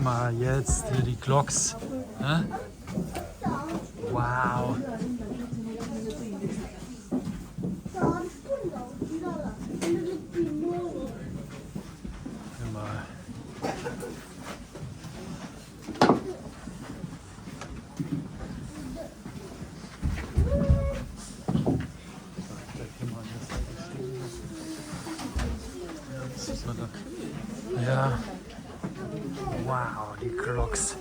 mal jetzt die Clogs. Wow. Immer. Ja. Wow, die Clogs.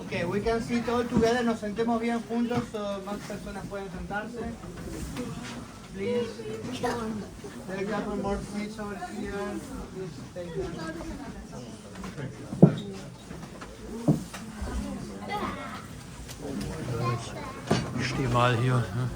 Okay, we can sit all together. Nos sentemos bien juntos, so más personas pueden sentarse. Please. There are a couple more seats over here. Please take them. Ich stehe mal hier. Ne?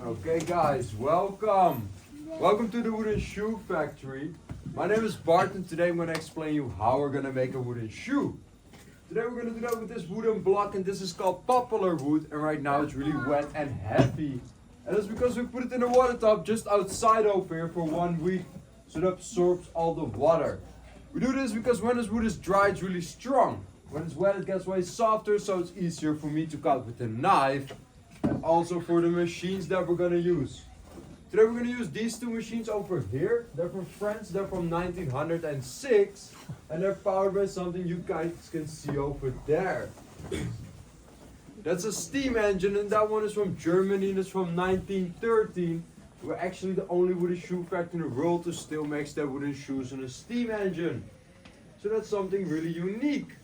Okay guys, welcome! Welcome to the wooden shoe factory. My name is Bart and today I'm going to explain you how we're going to make a wooden shoe. Today we're going to do that with this wooden block, and this is called poplar wood, and right now it's really wet and heavy. And that's because we put it in a water tub just outside over here for 1 week so it absorbs all the water. We do this because when this wood is dry it's really strong. When it's wet it gets way softer, so it's easier for me to cut with a knife. And also for the machines that we're going to use. Today we're going to use these two machines over here. They're from France, they're from 1906. And they're powered by something you guys can see over there. That's a steam engine, and that one is from Germany and it's from 1913. We're actually the only wooden shoe factory in the world to still make their wooden shoes on a steam engine. So that's something really unique.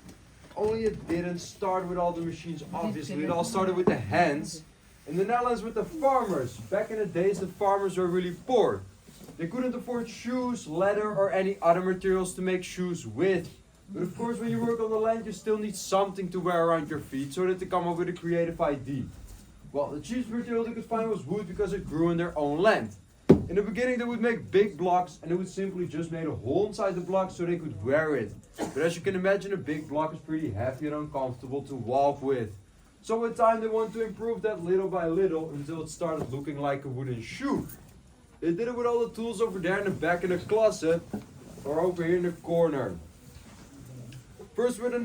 Only it didn't start with all the machines, obviously. It all started with the hands. In the Netherlands with the farmers. Back in the days the farmers were really poor. They couldn't afford shoes, leather or any other materials to make shoes with. But of course when you work on the land you still need something to wear around your feet so that they come up with a creative idea. Well, the cheapest material they could find was wood because it grew in their own land. In the beginning they would make big blocks and they would simply just make a hole inside the block so they could wear it. But as you can imagine, a big block is pretty heavy and uncomfortable to walk with. So with time they want to improve that little by little until it started looking like a wooden shoe. They did it with all the tools over there in the back in the closet or over here in the corner. First with a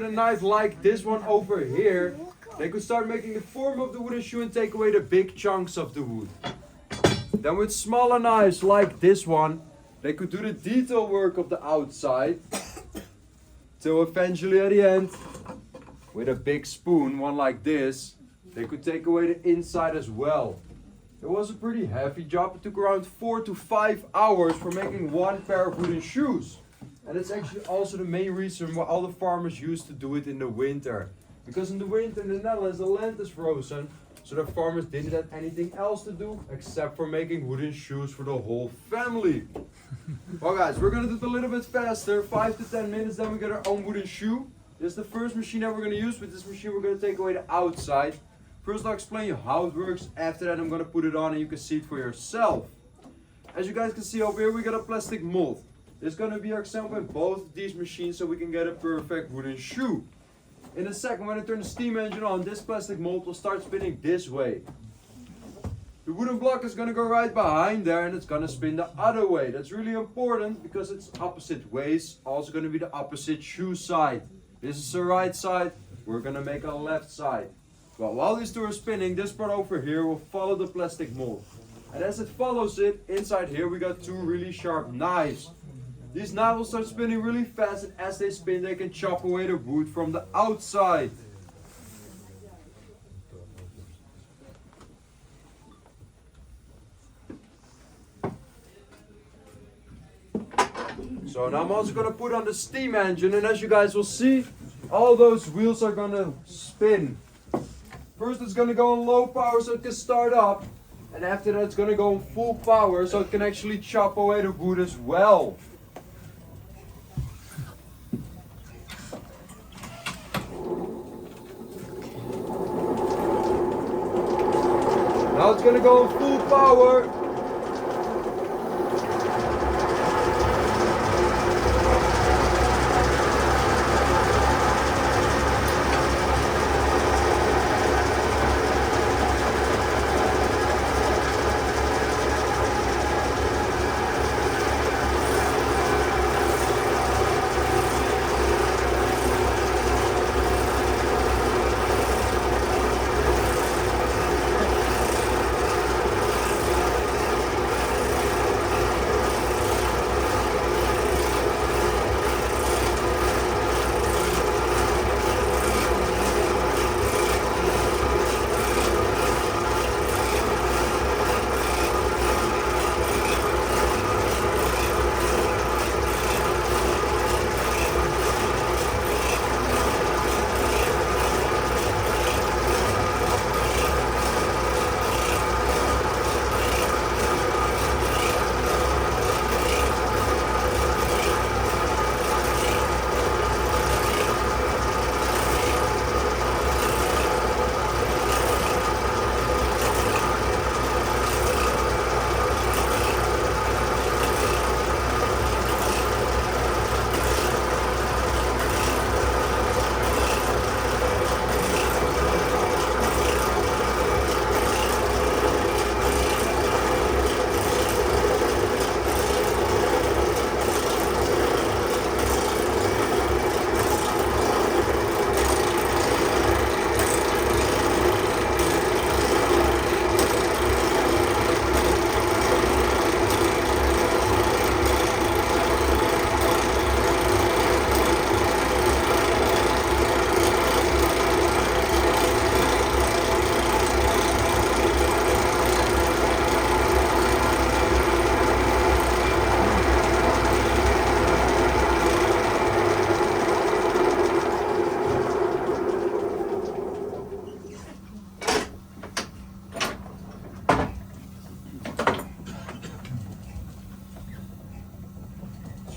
knife like this one over here, they could start making the form of the wooden shoe and take away the big chunks of the wood. Then with smaller knives like this one, they could do the detail work of the outside. Till eventually at the end, with a big spoon, one like this, they could take away the inside as well. It was a pretty heavy job. It took around 4 to 5 hours for making one pair of wooden shoes. And it's actually also the main reason why all the farmers used to do it in the winter. Because in the winter in the Netherlands the land is frozen, So the farmers didn't have anything else to do except for making wooden shoes for the whole family. Well guys, we're gonna do it a little bit faster, 5 to 10 minutes, then we get our own wooden shoe. This is the first machine that we're gonna use. With this machine we're gonna take away the outside. First I'll explain you how it works, after that I'm gonna put it on and you can see it for yourself. As you guys can see over here, we got a plastic mold. This is going to be our example in both of these machines so we can get a perfect wooden shoe. In a second, when I turn the steam engine on, this plastic mold will start spinning this way. The wooden block is going to go right behind there and it's going to spin the other way. That's really important because it's opposite ways. Also going to be the opposite shoe side. This is the right side, we're going to make a left side. Well, while these two are spinning, this part over here will follow the plastic mold. And as it follows it, inside here we got two really sharp knives. These knives will start spinning really fast, and as they spin they can chop away the wood from the outside. So now I'm also going to put on the steam engine, and as you guys will see, all those wheels are going to spin. First it's going to go on low power so it can start up. And after that it's going to go on full power so it can actually chop away the wood as well. Now it's going to go on full power.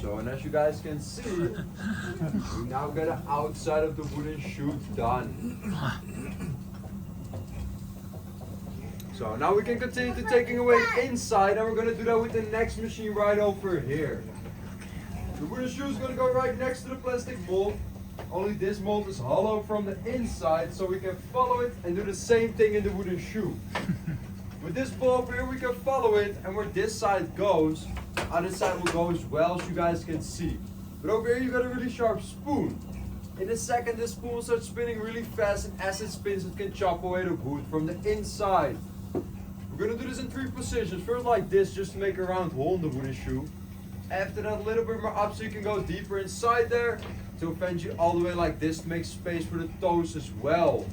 So, and as you guys can see, we now got the outside of the wooden shoe done. So now we can continue to taking away the inside, and we're going to do that with the next machine right over here. The wooden shoe is going to go right next to the plastic mold. Only this mold is hollow from the inside, so we can follow it and do the same thing in the wooden shoe. With this bulb here we can follow it, and where this side goes, the other side will go as well, as you guys can see. But over here you got a really sharp spoon. In a second this spoon will start spinning really fast, and as it spins it can chop away the wood from the inside. We're going to do this in 3 positions. First like this, just to make a round hole in the wooden shoe. After that a little bit more up so you can go deeper inside there. To eventually all the way like this to make space for the toes as well.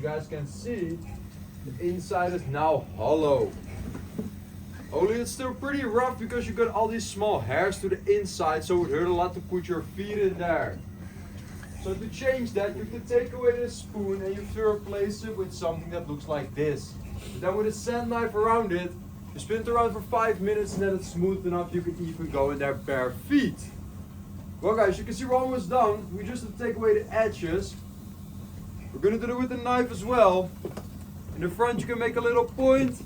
guys can see, the inside is now hollow. Only it's still pretty rough because you got all these small hairs to the inside, so it hurt a lot to put your feet in there. So to change that, you can take away this spoon and you have to replace it with something that looks like this. But then with a sand knife around it, you spin it around for 5 minutes and then it's smooth enough you can even go in there bare feet. Well guys, you can see we're almost done. We just have to take away the edges. We're gonna do it with the knife as well. In the front you can make a little point.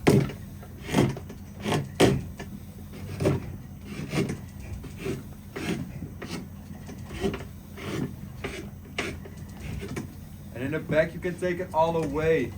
And in the back you can take it all away.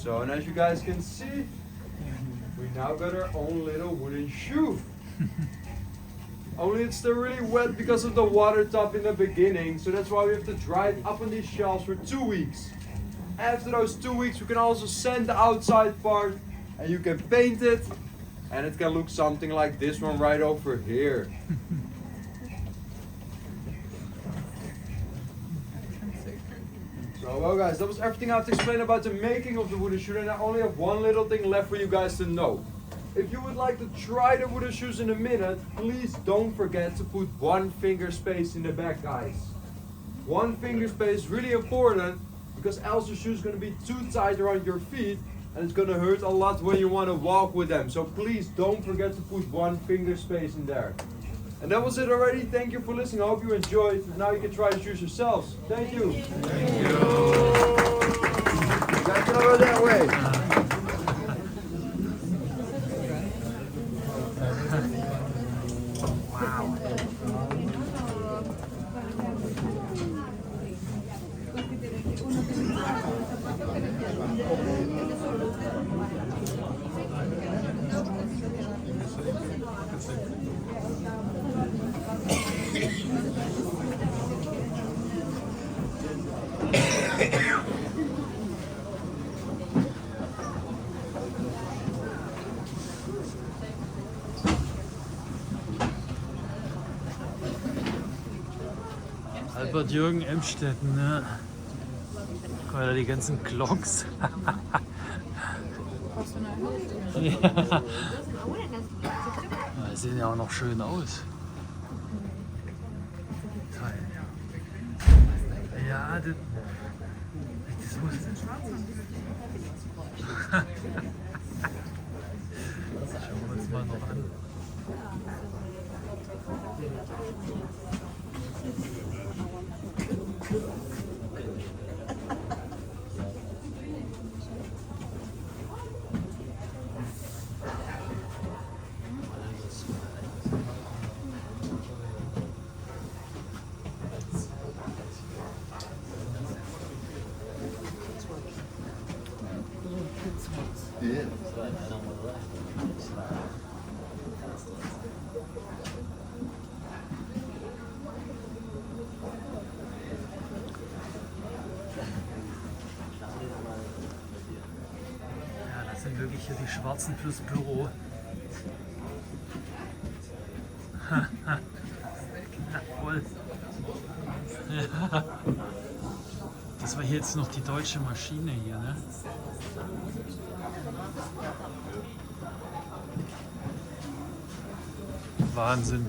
So, and as you guys can see, we now got our own little wooden shoe. Only it's still really wet because of the water tub in the beginning, so that's why we have to dry it up on these shelves for 2 weeks. After those 2 weeks we can also sand the outside part and you can paint it and it can look something like this one right over here. So well guys, that was everything I have to explain about the making of the wooden shoe, and I only have one little thing left for you guys to know. If you would like to try the wooden shoes in a minute, please don't forget to put 1 finger space in the back, guys. 1 finger space is really important because else the shoe is going to be too tight around your feet and it's going to hurt a lot when you want to walk with them. So please don't forget to put 1 finger space in there. And that was it already. Thank you for listening. I hope you enjoyed. Now you can try the shoes yourselves. Thank you. Thank you. You guys can go that way. Albert Jürgen Emstetten, ne? Guck mal da, die ganzen Clogs. Ja. Die sehen ja auch noch schön aus. Toll. Ja, das muss. Schauen wir uns mal noch an. Das sind wirklich hier die Schwarzen fürs Büro. Voll. Ja. Das war hier jetzt noch die deutsche Maschine hier, ne? Wahnsinn.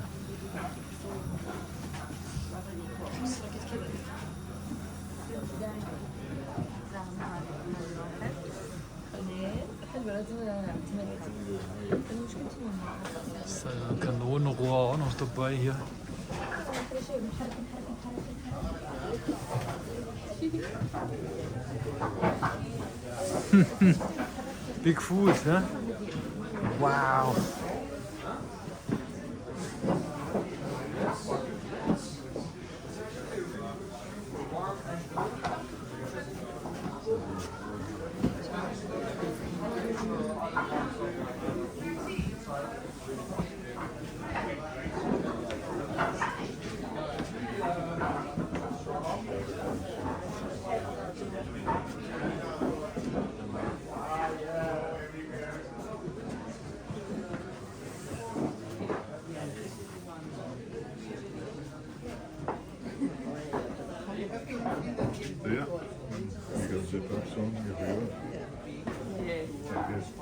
Ist ein Kanonenrohr auch noch dabei hier. Bigfoot, ne? Wow.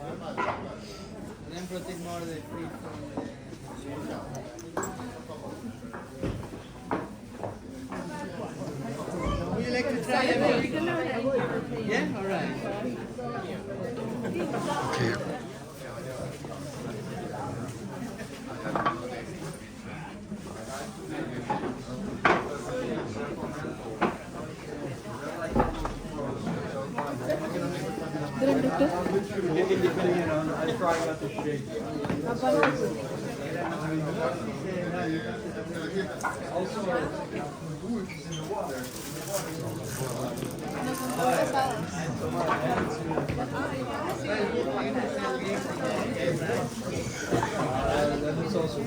And then protect more the feet from the... Would you like to try it? Yeah? Alright. Okay. I try not to shake. Also, wood is in the water. That is also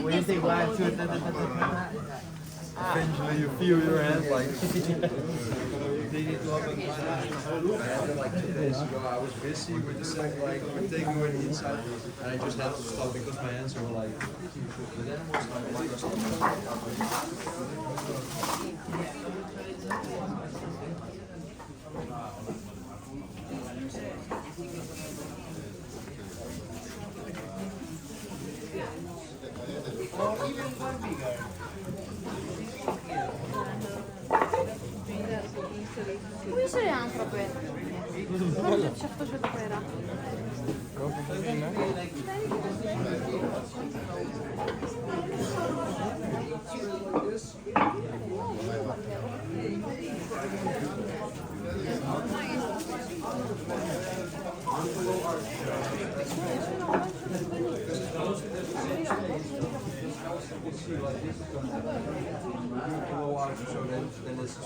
when you take one, two, eventually you feel your hands like they need to open I had it like 2 days ago. I was busy with the second, like with taking away the inside, and I just had to stop because my hands were like. But then it was or even one bigger. Mój się ja mam problem. Może się w to, że dopiero. So then it's